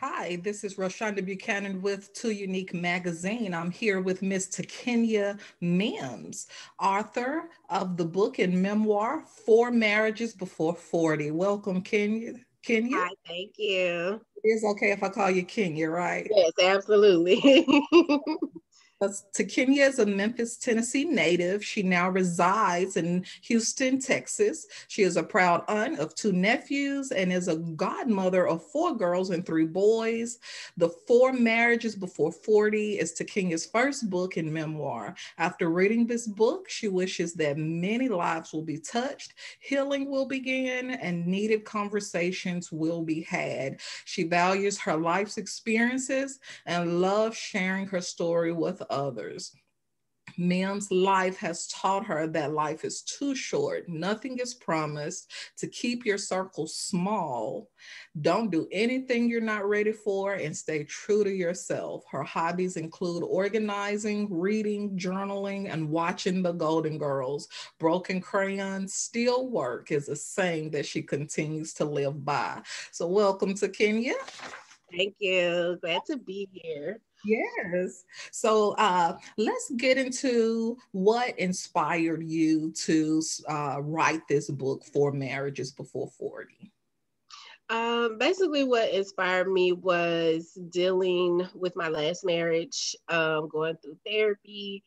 Hi, this is Roshonda Buchanan with 2Unique magazine. I'm here with Miss Takenya Mims, author of the book and memoir, Four Marriages Before 40. Welcome, Kenya. Kenya? Hi, thank you. It is okay if I call you Kenya, right? Yes, absolutely. Takenya is a Memphis, Tennessee native. She now resides in Houston, Texas. She is a proud aunt of two nephews and is a godmother of four girls and three boys. The Four Marriages Before 40 is Takenya's first book and memoir. After reading this book, she wishes that many lives will be touched, healing will begin, and needed conversations will be had. She values her life's experiences and loves sharing her story with others. Mim's life has taught her that life is too short. Nothing is promised. To keep your circle small. Don't do anything you're not ready for and stay true to yourself. Her hobbies include organizing, reading, journaling, and watching the Golden Girls. Broken crayons still work is a saying that she continues to live by. So, welcome to Kenya. Thank you. Glad to be here. Yes. So let's get into what inspired you to write this book, Four Marriages Before 40. Basically, what inspired me was dealing with my last marriage, going through therapy,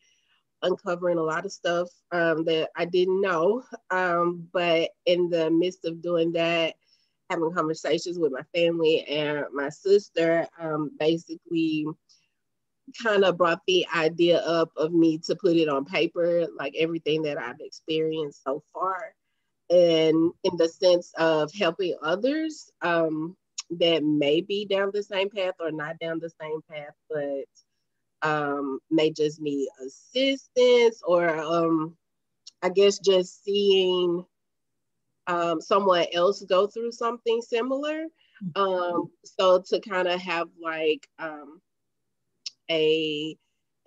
uncovering a lot of stuff that I didn't know. But in the midst of doing that, having conversations with my family and my sister, basically kind of brought the idea up of me to put it on paper, like everything that I've experienced so far. And in the sense of helping others that may be down the same path or not down the same path, but may just need assistance or I guess just seeing someone else go through something similar. So to kind of have like a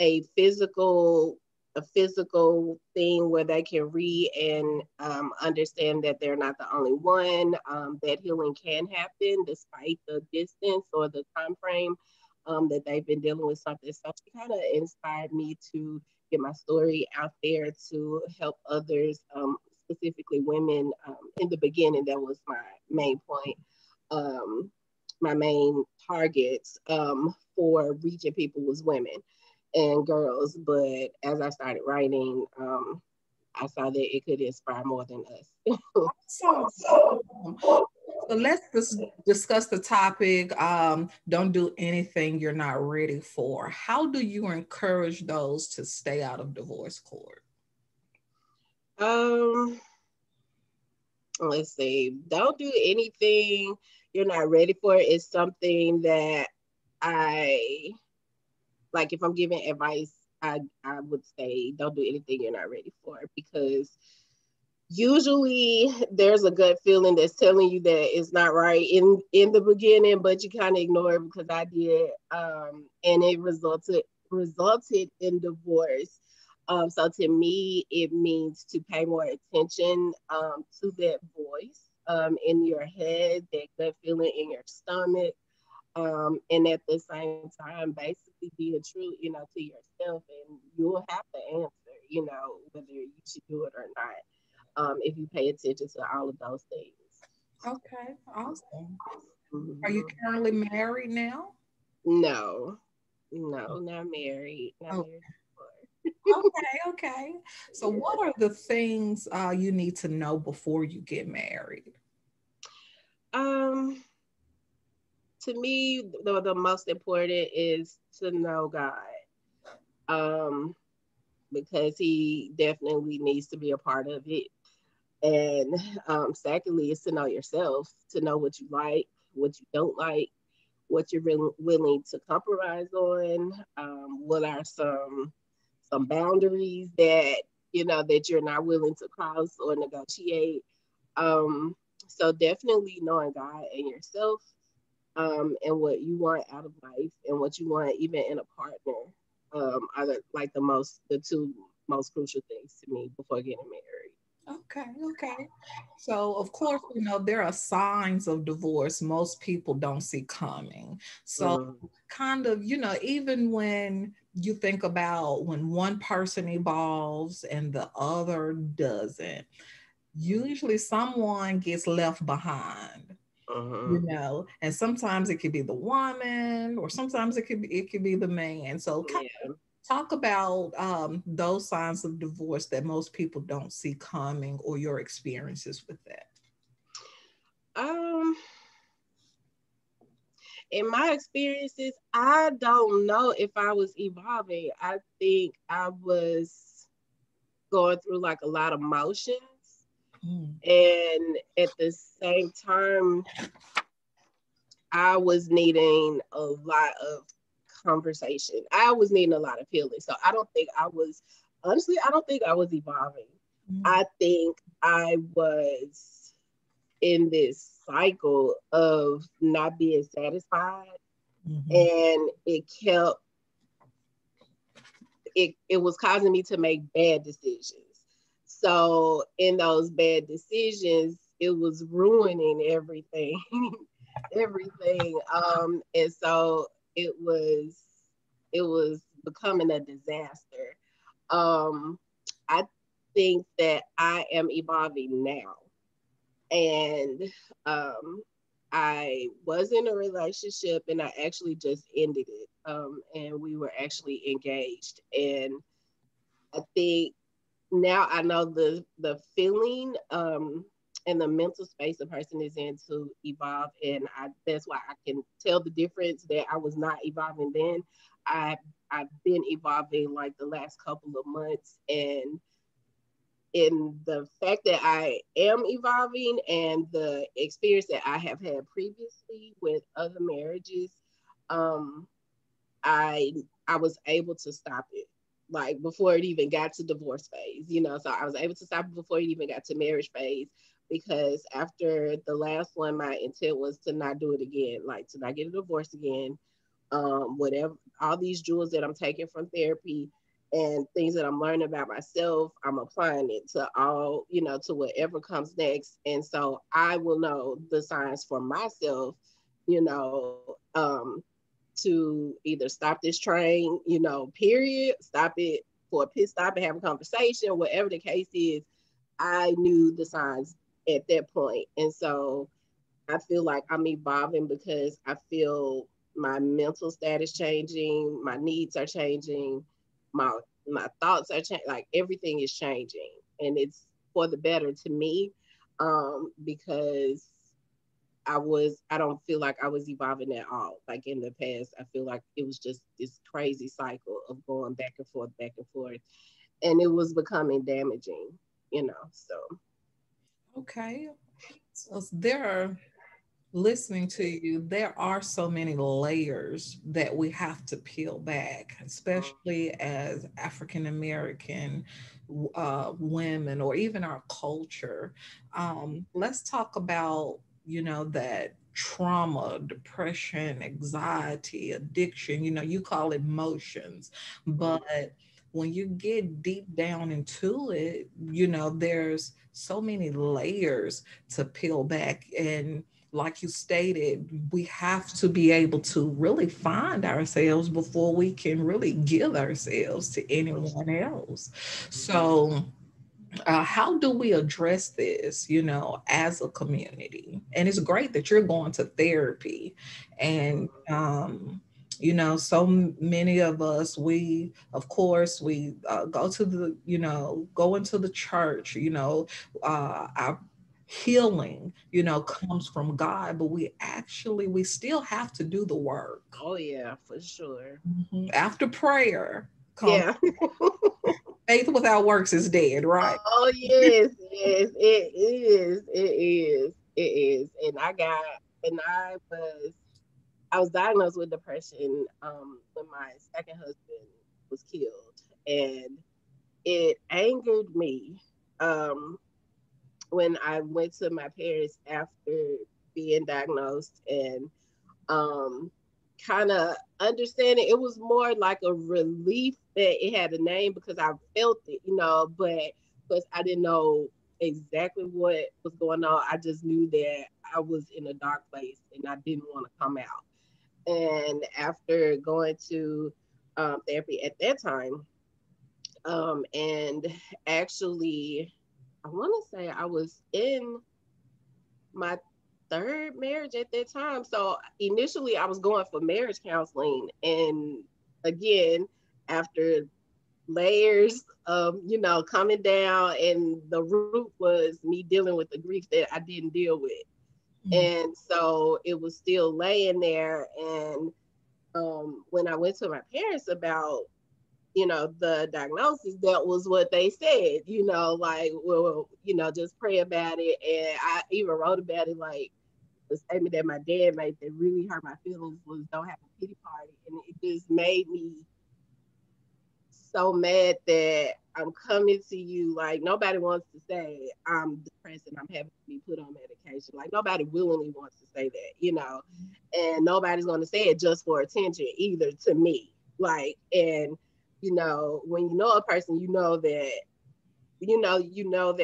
a physical a physical thing where they can read and understand that they're not the only one, that healing can happen despite the distance or the time frame that they've been dealing with something. So it kind of inspired me to get my story out there to help others, specifically women. In the beginning, that was my main point. Um, my main targets for reaching people was women and girls. But as I started writing, I saw that it could inspire more than us. So, so let's discuss the topic. Don't do anything you're not ready for. How do you encourage those to stay out of divorce court? um, let's see. Don't do anything you're not ready for. Is something that I like. If I'm giving advice, I would say don't do anything you're not ready for, because usually there's a gut feeling that's telling you that it's not right in the beginning, but you kind of ignore it, because I did, and it resulted in divorce. So to me, it means to pay more attention to that voice in your head, that gut feeling in your stomach, and at the same time, basically being true, to yourself, and you'll have the answer, whether you should do it or not, if you pay attention to all of those things. Okay, awesome. Are you Mhm. currently married now? No, no, not married, not Oh, married before. okay, okay. So, Yeah. what are the things you need to know before you get married? Um, to me, the most important is to know God, um, because He definitely needs to be a part of it. And secondly, is to know yourself, to know what you like, what you don't like, what you're really willing to compromise on. What are some boundaries that that you're not willing to cross or negotiate. Um, so definitely knowing God and yourself, and what you want out of life and what you want even in a partner, are like the two most crucial things to me before getting married. Okay, okay. So, of course, there are signs of divorce most people don't see coming. So, Mm, kind of, even when you think about when one person evolves and the other doesn't, usually someone gets left behind. mm-hmm. And sometimes it could be the woman, or sometimes it could be the man. So, Yeah. talk about those signs of divorce that most people don't see coming, or your experiences with that. Um, in my experiences, I don't know if I was evolving. I think I was going through like a lot of motions. Mm, And at the same time, I was needing a lot of conversation. I was needing a lot of healing. So I don't think I was, honestly, I don't think I was evolving. mm, I think I was in this cycle of not being satisfied, mhm, and it was causing me to make bad decisions. So in those bad decisions, it was ruining everything, everything. And so it was it was becoming a disaster. Um, I think that I am evolving now, and um, I was in a relationship, and I actually just ended it. And we were actually engaged, and I think now I know the feeling and the mental space a person is in to evolve, and that's why I can tell the difference that I was not evolving then. I I've been evolving like the last couple of months, and in the fact that I am evolving and the experience that I have had previously with other marriages, um, I I was able to stop it like before it even got to divorce phase, you know. So I was able to stop it before it even got to marriage phase, because after the last one, my intent was to not do it again, like to not get a divorce again. Whatever, all these jewels that I'm taking from therapy and things that I'm learning about myself, I'm applying it to all, to whatever comes next. And so I will know the signs for myself, you know, to either stop this train, period, stop it for a pit stop and have a conversation, whatever the case is. I knew the signs at that point. And so I feel like I'm evolving because I feel my mental status changing, my needs are changing, my my thoughts are changing, like everything is changing, and it's for the better to me, because I don't feel like I was evolving at all. Like in the past, I feel like it was just this crazy cycle of going back and forth, and it was becoming damaging, So okay. So there are, listening to you, there are so many layers that we have to peel back, especially as African American women, or even our culture. Let's talk about, that trauma, depression, anxiety, addiction, you call it emotions, but when you get deep down into it, there's so many layers to peel back. And like you stated, we have to be able to really find ourselves before we can really give ourselves to anyone else. So, how do we address this, as a community? And it's great that you're going to therapy. And, so many of us, we, of course, we go into the church, our healing, comes from God, but we still have to do the work. oh yeah, for sure. After prayer comes Yeah. faith without works is dead, right? Oh yes, yes, it is. It is. It is. I was diagnosed with depression when my second husband was killed, and it angered me when I went to my parents after being diagnosed, and um kind of understanding it was more like a relief that it had a name, because I felt it, but because I didn't know exactly what was going on. I just knew that I was in a dark place and I didn't want to come out. And after going to therapy at that time, and actually, I want to say I was in my third marriage at that time. So initially, I was going for marriage counseling, and again, after layers of coming down, and the root was me dealing with the grief that I didn't deal with, Mm. and so it was still laying there. And when I went to my parents about the diagnosis, that was what they said, like, well, just pray about it. And I even wrote about it, like, the statement that my dad made that really hurt my feelings was, don't have a pity party. And it just made me so mad that I'm coming to you. Like, nobody wants to say I'm depressed and I'm having to be put on medication. Like, nobody willingly wants to say that. And nobody's going to say it just for attention either, to me. Like, and when you know a person, you know their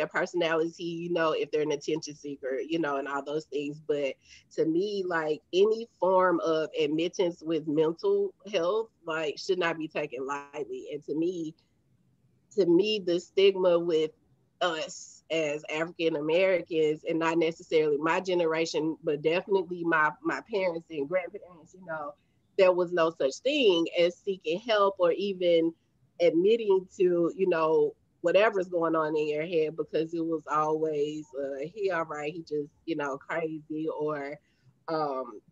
personality, if they're an attention seeker, and all those things. But to me, like, any form of admittance with mental health, like, should not be taken lightly. And to me, the stigma with us as African Americans, and not necessarily my generation, but definitely my parents and grandparents, there was no such thing as seeking help or even admitting to, whatever's going on in your head, because it was always, he all right, he just, crazy, or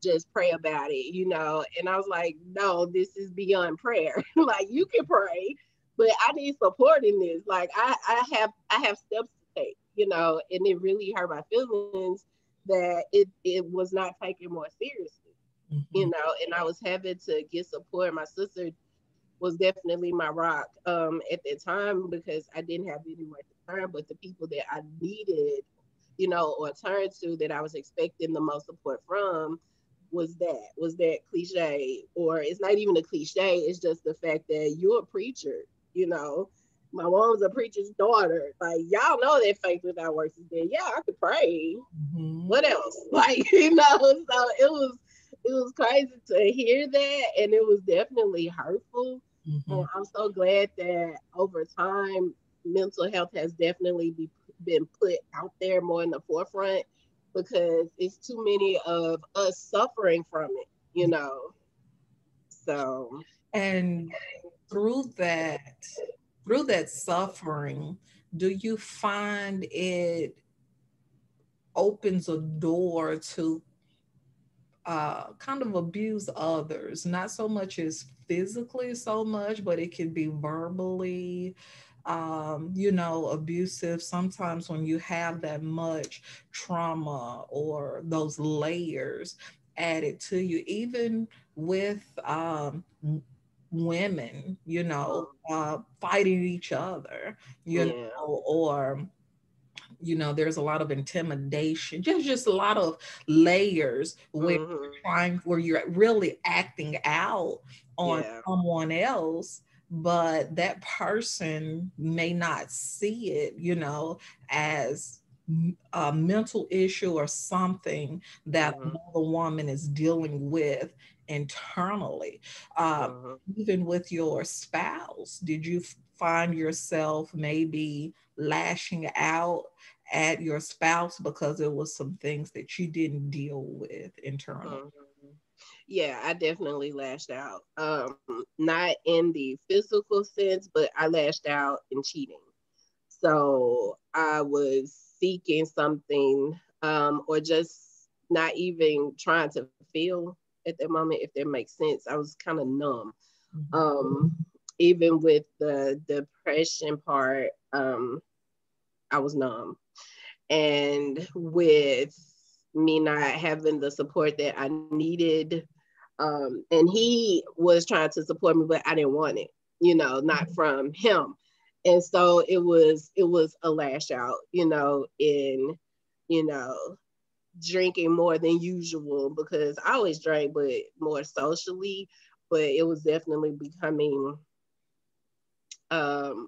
just pray about it. And I was like, no, this is beyond prayer. Like, you can pray, but I need support in this. Like, I have steps to take, and it really hurt my feelings that it was not taken more seriously, Mhm. and I was having to get support. My sister was definitely my rock at that time, because I didn't have anywhere to turn. But the people that I needed, or turned to, that I was expecting the most support from, was that cliche. Or it's not even a cliche, it's just the fact that you're a preacher. you know my mom's a preacher's daughter. Like, y'all know that faith without works is dead. Yeah, I could pray. Mhm. What else? Like, so it was crazy to hear that, and it was definitely hurtful. And Mhm. I'm so glad that over time, mental health has definitely been put out there more in the forefront, because it's too many of us suffering from it. So, And through that, through that suffering, do you find it opens a door to kind of abuse others, not so much as physically so much, but it can be verbally, abusive. Sometimes when you have that much trauma or those layers added to you, even with women, fighting each other, yeah. or there's a lot of intimidation, just a lot of layers where Hmm. where you're really acting out on Yeah. someone else, but that person may not see it, as a mental issue or something that Hmm. another woman is dealing with internally. Um, Hmm. Even with your spouse, did you find yourself maybe lashing out at your spouse because it was some things that you didn't deal with internally? Hmm. Yeah, I definitely lashed out. Not in the physical sense, but I lashed out in cheating. So I was seeking something, or just not even trying to feel at that moment, if that makes sense. I was kind of numb. Mhm. Um, Even with the depression part, I was numb. And with me not having the support that I needed, and he was trying to support me, but I didn't want it, not from him. And so it was a lash out, in, you know, drinking more than usual, because I always drank, but more socially. But it was definitely becoming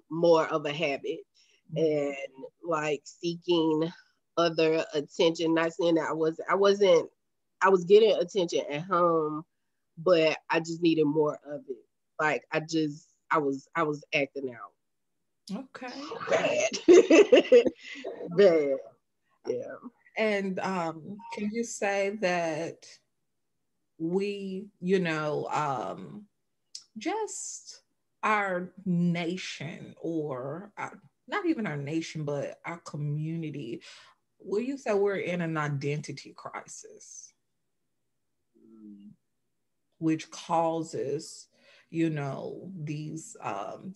more of a habit. and like seeking other attention. Not saying that I was getting attention at home, but I just needed more of it. Like I was acting out Okay. bad. Bad. Yeah. And can you say that we, just our nation, or not even our nation, but our community, will you say we're in an identity crisis, which causes, these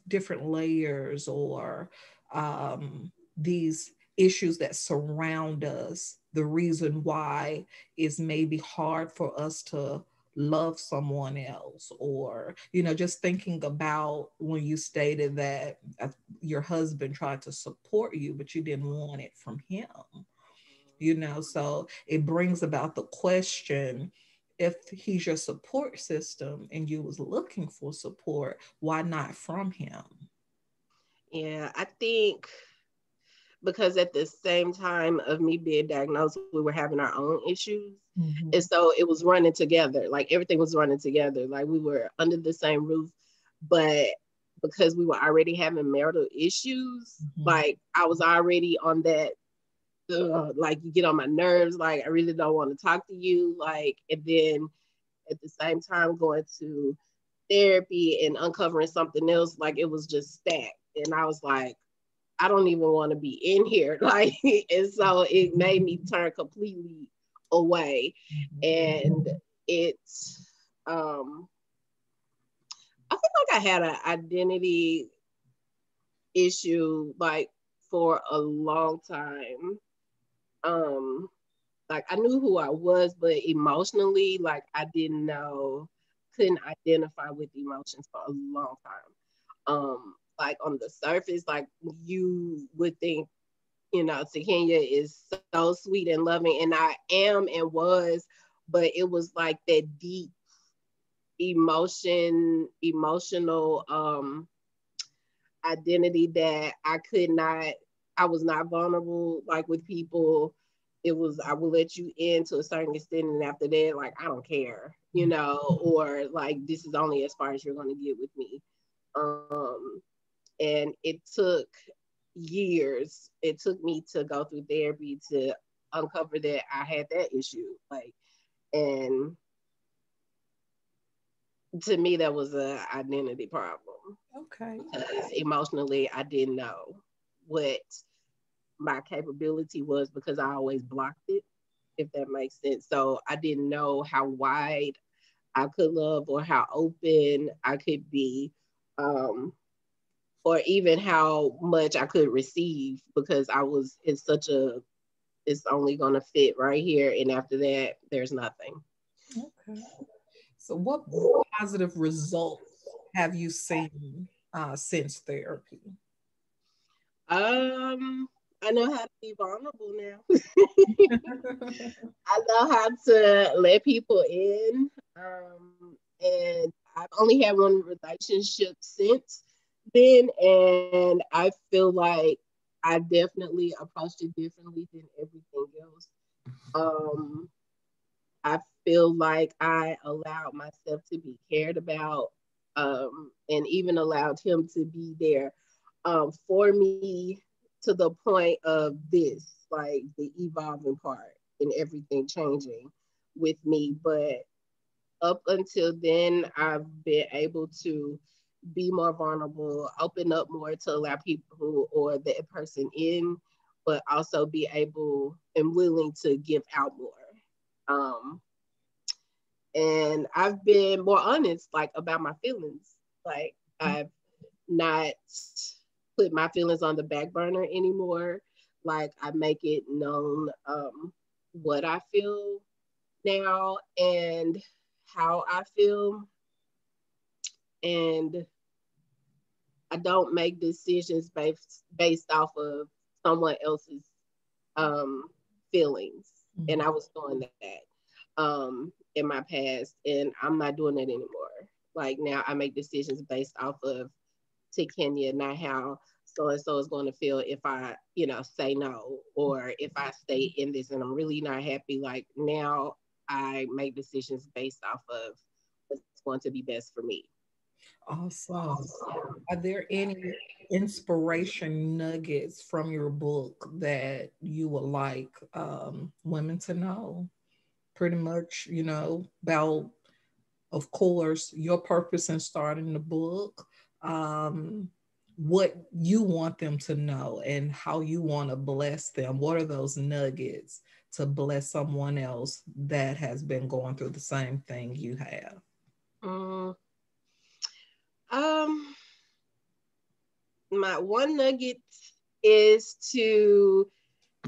different layers, or these issues that surround us? The reason why is maybe hard for us to love someone else, or just thinking about when you stated that your husband tried to support you but you didn't want it from him. So it brings about the question, if he's your support system and you was looking for support, why not from him? Yeah, I think because at the same time of me being diagnosed, we were having our own issues. And Mhm. so it was running together. Like everything was running together. Like we were under the same roof. But because we were already having marital issues, Mhm. like I was already on that, like you get on my nerves. Like I really don't want to talk to you. Like, and then at the same time going to therapy and uncovering something else, like it was just stacked. And I was like, I don't even want to be in here. Like, and so it made me turn completely away. Mhm. And it's, I feel like I had an identity issue like for a long time. Um, like I knew who I was, but emotionally, like I didn't know, couldn't identify with emotions for a long time. Like on the surface, like you would think, Takenya is so sweet and loving, and I am and was, but it was like that deep emotional identity that I was not vulnerable like with people. It was I will let you in to a certain extent, and after that, like I don't care, or like this is only as far as you're gonna get with me. Um, and it took years. It took me to go through therapy to uncover that I had that issue. Like, and to me, that was a identity problem Okay. because emotionally, I didn't know what my capability was because I always blocked it, if that makes sense. So I didn't know how wide I could love or how open I could be. Um, or even how much I could receive because I was in such a it's only gonna fit right here and after that there's nothing. Okay. So what positive results have you seen since therapy? I know how to be vulnerable now. I know how to let people in. And I've only had one relationship since then, and I feel like I definitely approached it differently than everything else. Um, I feel like I allowed myself to be cared about, and even allowed him to be there for me to the point of this, like the evolving part and everything changing with me. But up until then, I've been able to be more vulnerable, open up more to allow people or that person in, but also be able and willing to give out more. Um, and I've been more honest, like about my feelings. Like I've not put my feelings on the back burner anymore. Like I make it known what I feel now and how I feel, and I don't make decisions based off of someone else's um, feelings. And I was doing that in my past, and I'm not doing that anymore. Like now, I make decisions based off of Takenya, not how so and so is going to feel if I, you know, say no, or if I stay in this and I'm really not happy. Like now I make decisions based off of what's going to be best for me. Awesome. Are there any inspiration nuggets from your book that you would like women to know? Pretty much, you know, about, of course, your purpose in starting the book, um, what you want them to know, and how you want to bless them. What are those nuggets to bless someone else that has been going through the same thing you have? Mm, um, my one nugget is to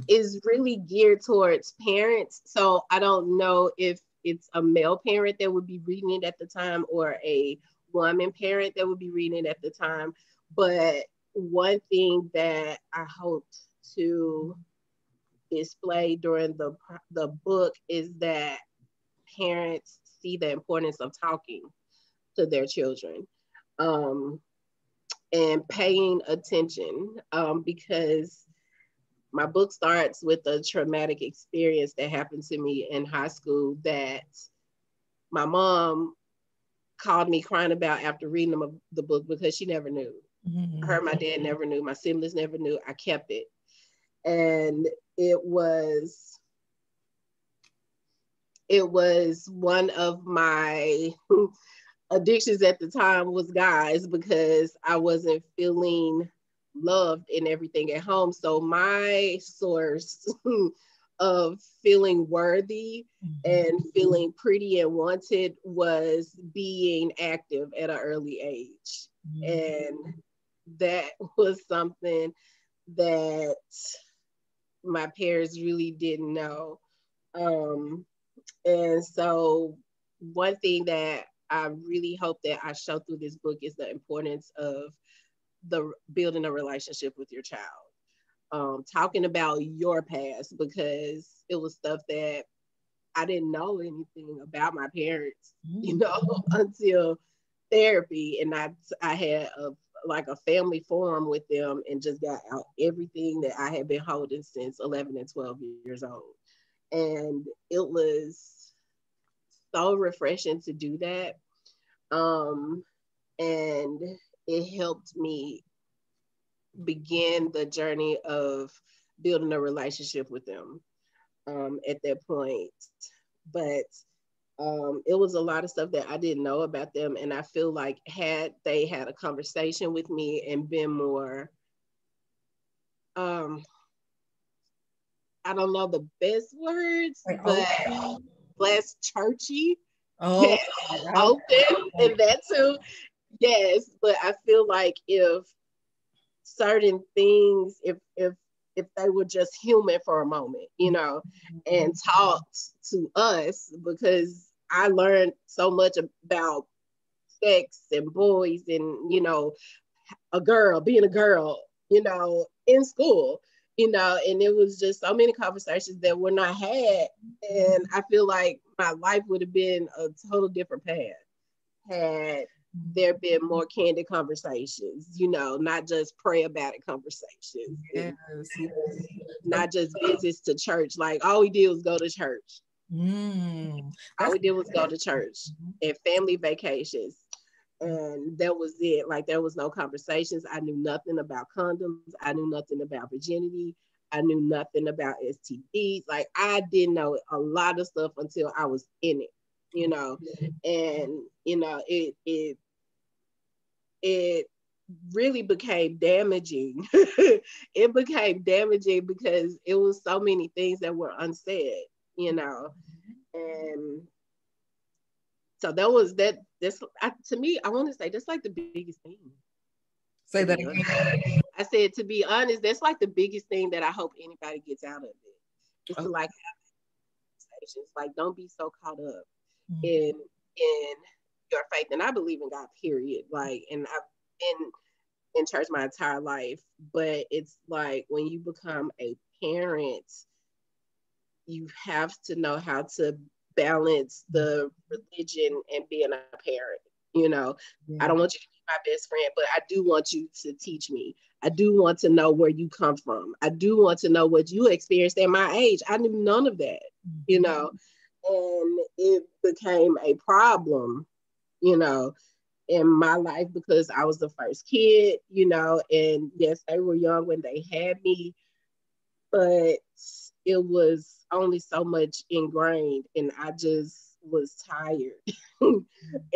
is really geared towards parents. So I don't know if it's a male parent that would be reading it at the time or a woman parent that would be reading it at the time. But one thing that I hoped to display during the book is that parents see the importance of talking to their children, um, and paying attention, because my book starts with a traumatic experience that happened to me in high school that my mom called me crying about after reading the book because she never knew. Her, my dad never knew. My siblings never knew. I kept it. And it was one of my addictions at the time was guys, because I wasn't feeling loved and everything at home. So my source of feeling worthy and feeling pretty and wanted was being active at an early age. And that was something that my parents really didn't know. Um, and so one thing that I really hope that I show through this book is the importance of the building a relationship with your child. Talking about your past, because it was stuff that I didn't know anything about my parents, you know, until therapy. And I had like a family forum with them and just got out everything that I had been holding since 11 and 12 years old. And it was so refreshing to do that. And it helped me begin the journey of building a relationship with them, at that point. But it was a lot of stuff that I didn't know about them. And I feel like had they had a conversation with me and been more, um, I don't know the best words, but less churchy, Oh, yes, open, and that too. Yes, but I feel like if certain things, if they were just human for a moment, you know, and talked to us, because I learned so much about sex and boys and, you know, a girl being a girl, you know, in school, you know, and it was just so many conversations that were not had. And I feel like my life would have been a total different path had there been more candid conversations, you know, not just pray about it conversations, yes. not just visits to church. Like all we did was go to church. All That's we did was go to church and family vacations. And that was it. Like there was no conversations. I knew nothing about condoms. I knew nothing about virginity. I knew nothing about STDs. Like I didn't know a lot of stuff until I was in it, you know. And you know, it really became damaging. It became damaging because it was so many things that were unsaid, you know. And so that was that. This to me, I want to say that's like the biggest thing. say To that be again. honest, I said to be honest, that's like the biggest thing that I hope anybody gets out of it. Is to like have conversations. Like don't be so caught up in your faith. And I believe in God. Period. Like, and I've been in church my entire life, but it's like when you become a parent, you have to know how to balance the religion and being a parent. You know, I Yeah. don't want you to my best friend, but I do want you to teach me. I do want to know where you come from. I do want to know what you experienced at my age. I knew none of that, you know, and it became a problem, you know, in my life because I was the first kid, you know, and yes, they were young when they had me, but it was only so much ingrained, and I just was tired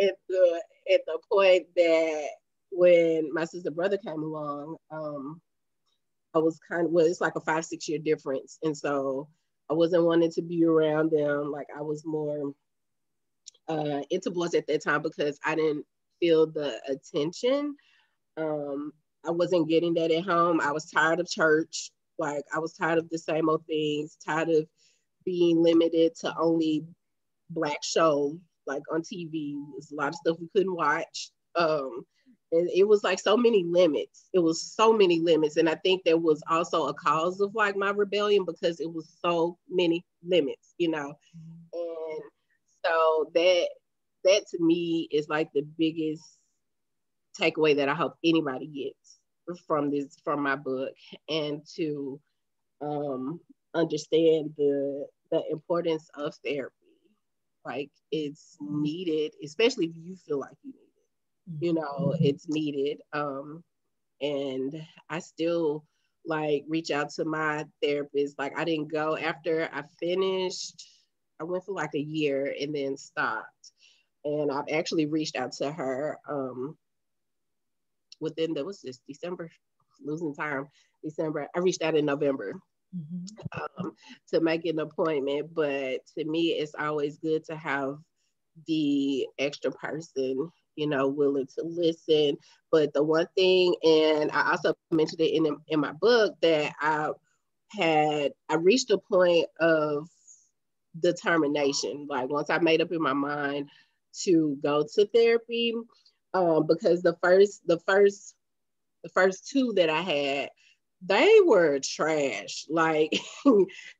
at the point that when my sister brother came along, I was kind of, well, it's like a 5, 6 year difference, and so I wasn't wanting to be around them. Like I was more into boys at that time because I didn't feel the attention. Um, I wasn't getting that at home. I was tired of church. Like I was tired of the same old things, tired of being limited to only black shows like on TV. There's a lot of stuff we couldn't watch. And it was like so many limits. It was so many limits. And I think there was also a cause of like my rebellion because it was so many limits, you know. And so that to me is like the biggest takeaway that I hope anybody gets from my book, and to understand the importance of therapy. Like it's needed, especially if you feel like you need it. You know, it's needed. And I still like reach out to my therapist. Like I didn't go after I finished. I went for like a year and then stopped. And I've actually reached out to her within that was just December, losing time. December. I reached out in November to make an appointment. But to me, it's always good to have the extra person, you know, willing to listen. But the one thing, and I also mentioned it in my book, that I reached a point of determination. Like once I made up in my mind to go to therapy, because the first two that I had, they were trash. Like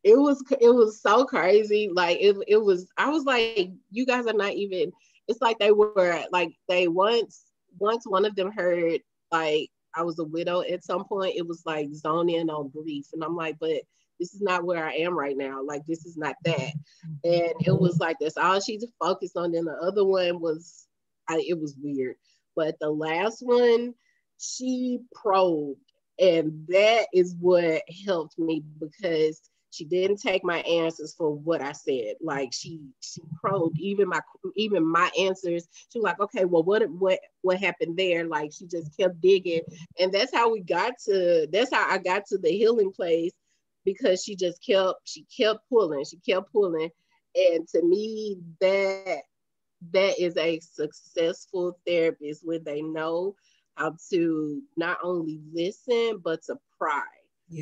it was so crazy. Like it was, I was like, you guys are not even, it's like they were like they once one of them heard like I was a widow at some point, it was like zone in on grief. And I'm like, but this is not where I am right now. Like this is not that. And it was like that's all she focused on. Then the other one was it was weird. But the last one, she probed, and that is what helped me because she didn't take my answers for what I said. Like she probed even my answers. She was like, okay, well, what happened there? Like she just kept digging, and that's how I got to the healing place, because she kept pulling, and to me that is a successful therapist when they know how to not only listen but to pry,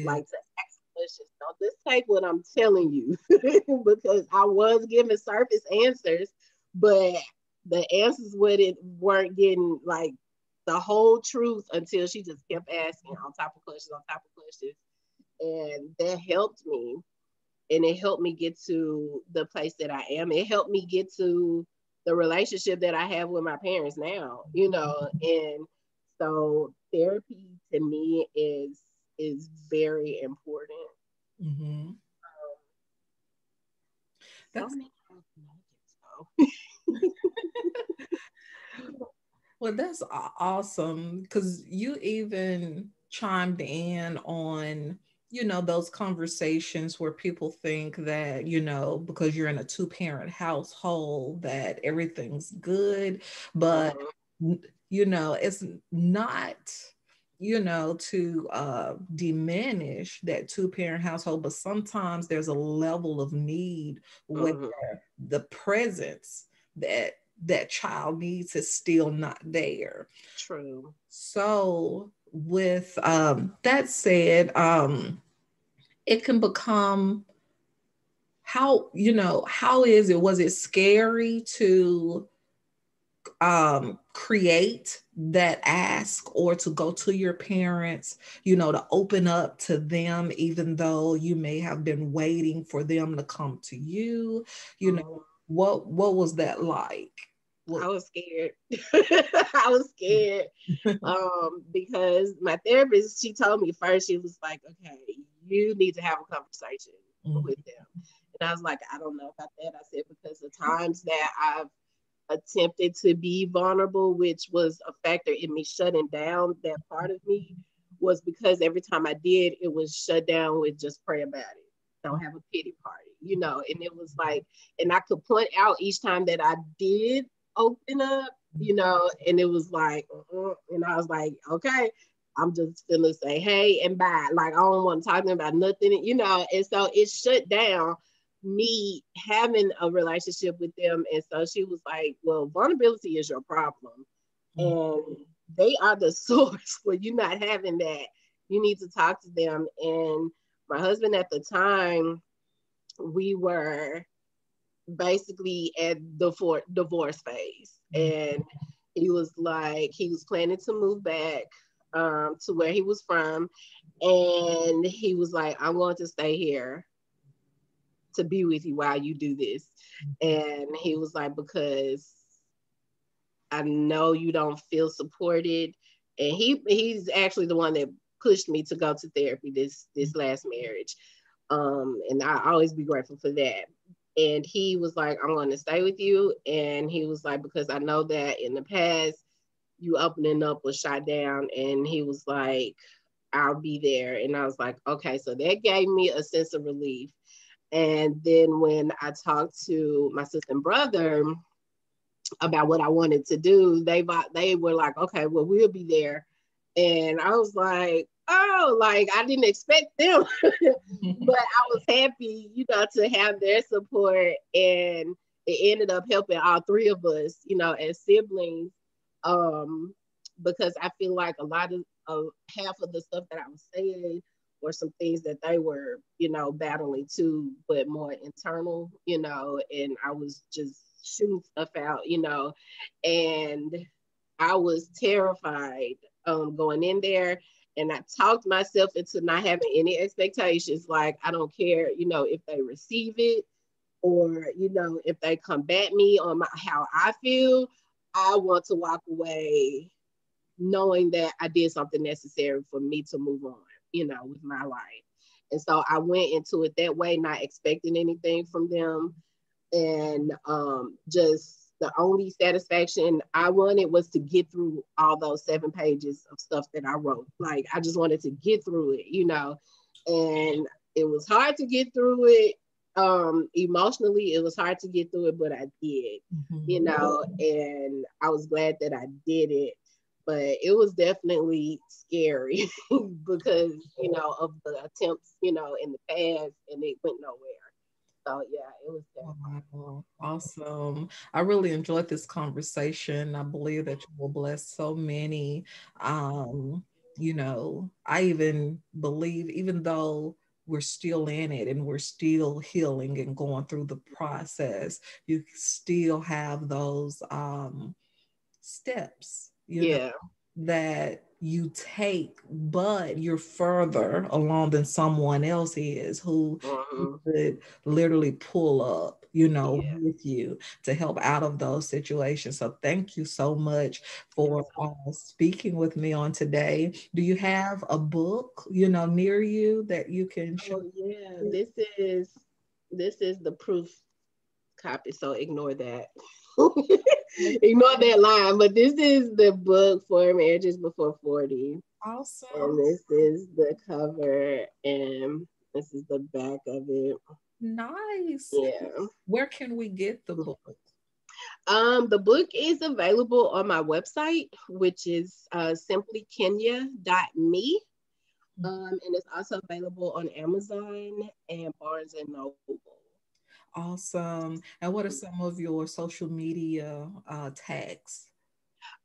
like to ask questions. Don't just take what I'm telling you because I was giving surface answers, but the answers weren't getting like the whole truth until she just kept asking on top of questions on top of questions, and that helped me. And it helped me get to the place that I am. It helped me get to the relationship that I have with my parents now, you know. And so therapy to me is very important. Mm-hmm. So That's many Well, that's awesome because you even chimed in on, those conversations where people think that, because you're in a two-parent household, that everything's good, but, it's not, to diminish that two-parent household, but sometimes there's a level of need where mm-hmm. the presence that child needs is still not there. True. So with that said, it can become, how is it, was it scary to create that ask or to go to your parents, to open up to them, even though you may have been waiting for them to come to you, Mm-hmm. what was that like? I was scared. I was scared because my therapist, she told me first, she was like, okay, you need to have a conversation Mhm. with them. And I was like, I don't know about that. I said, because the times that I've attempted to be vulnerable, which was a factor in me shutting down that part of me, was because every time I did, it was shut down with just pray about it. Don't have a pity party, and it was like, and I could point out each time that I did open up, and it was like, and I was like, okay, I'm just gonna say hey and bye. Like, I don't want to talk about nothing, and so it shut down me having a relationship with them. And so she was like, well, vulnerability is your problem. And they are the source for you not having that. You need to talk to them. And my husband at the time, we were basically at the divorce phase. And he was like, he was planning to move back to where he was from. And he was like, I'm going to stay here to be with you while you do this. And he was like, because I know you don't feel supported. And he's actually the one that pushed me to go to therapy this last marriage. And I always be grateful for that. And he was like, I'm going to stay with you. And he was like, because I know that in the past you opening up was shot down. And he was like, I'll be there. And I was like, okay. So that gave me a sense of relief. And then when I talked to my sister and brother about what I wanted to do, they were like, okay, well, we'll be there. And I was like, oh, like I didn't expect them, but I was happy, to have their support. And it ended up helping all three of us, as siblings, because I feel like a lot of half of the stuff that I was saying were some things that they were, battling too, but more internal, and I was just shooting stuff out, and I was terrified going in there. And I talked myself into not having any expectations. Like, I don't care, if they receive it or, if they combat me on how I feel. I want to walk away knowing that I did something necessary for me to move on, with my life. And so I went into it that way, not expecting anything from them. And just the only satisfaction I wanted was to get through all those 7 pages of stuff that I wrote. Like, I just wanted to get through it, and it was hard to get through it. Emotionally, it was hard to get through it, but I did, and I was glad that I did it. But it was definitely scary because, of the attempts, in the past, and it went nowhere. So yeah, it was terrifying. Wow, awesome. I really enjoyed this conversation. I believe that you will bless so many. Um, I even believe, even though we're still in it and we're still healing and going through the process, you still have those steps, Yeah. that you take, but you're further along than someone else is who Mm-hmm. could literally pull up, Yeah. with you to help out of those situations. So thank you so much for speaking with me on today. Do you have a book, near you that you can share? Oh yeah. This is the proof copy. So ignore that. Ignore that line. But this is the book for marriages before 40. And Awesome. this is the cover, and this is the back of it. Nice. Yeah. Where can we get the book? The book is available on my website, which is simplykenya.me. And it's also available on Amazon and Barnes and Noble. Awesome. And what are some of your social media tags?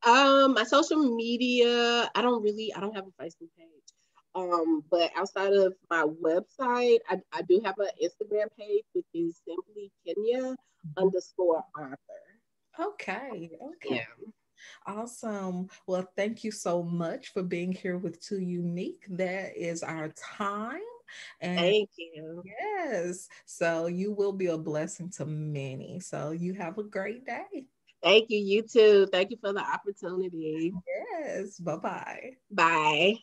My social media, I don't have a Facebook page. But outside of my website, I do have an Instagram page, which is simply Kenya underscore author. Okay, okay. Yeah. Awesome. Well, thank you so much for being here with 2Unique. That is our time. And Thank you. yes, so you will be a blessing to many. So you have a great day. Thank you. You too. Thank you for the opportunity. Yes. Bye-bye. Bye.